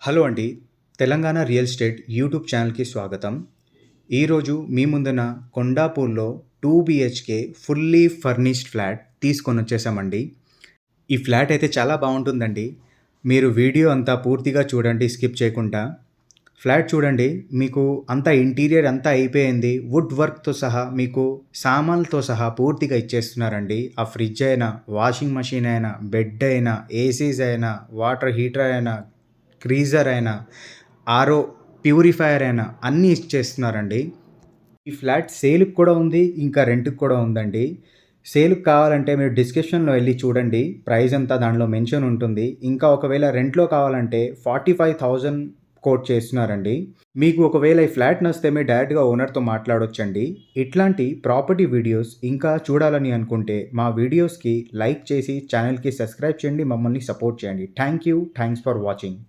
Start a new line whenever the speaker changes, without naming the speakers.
Hello అండి. Telangana real estate YouTube ఛానల్‌కి స్వాగతం. ఈరోజు మీ ముందున కొండాపూర్‌లో 2 బీహెచ్‌కే ఫుల్లీ ఫర్నిష్డ్ ఫ్లాట్ తీసుకొనొచ్చేసామండి. ఈ ఫ్లాట్ అయితే చాలా బావుంటుందండి. మీరు వీడియో అంతా పూర్తిగా చూడండి స్కిప్ చేయకుండా. ఫ్లాట్ చూడండి, మీకు అంతా ఇంటీరియర్ అంతా అయిపోయింది. వుడ్ వర్క్‌తో సహా మీకు సామాన్లతో సహా పూర్తిగా ఇచ్చేస్తున్నారండి. ఆ ఫ్రిడ్జ్ అయినా, వాషింగ్ మెషిన్ అయినా, బెడ్ అయినా, ఏసీస్ అయినా, వాటర్ హీటర్ అయినా, గ్రీజర్ అయినా, ఆరో ప్యూరిఫైయర్ అయినా అన్నీ ఇచ్చేస్తున్నారండి. ఈ ఫ్లాట్ సేల్‌కి కూడా ఉంది. ఇంకా రెంట్‌కి కూడా ఉందండి. సేల్‌కి కావాలంటే మీరు డిస్క్రిప్షన్‌లో ఎళ్లి చూడండి. ప్రైస్ అంతా దాంట్లో మెన్షన్ ఉంటుంది. ఇంకా ఒకవేళ రెంట్‌లో కావాలంటే 45,000 కోట్ చేస్తున్నారండి. మీకు ఒకవేళ ఈ ఫ్లాట్ నచ్చితే మీరు డైరెక్ట్‌గా ఓనర్‌తో మాట్లాడొచ్చండి. ఇట్లాంటి ప్రాపర్టీ వీడియోస్ ఇంకా చూడాలని అనుకుంటే మా వీడియోస్‌కి లైక్ చేసి ఛానెల్‌కి సబ్స్క్రైబ్ చేయండి. మమ్మల్ని సపోర్ట్ చేయండి. Thank you. Thanks for watching.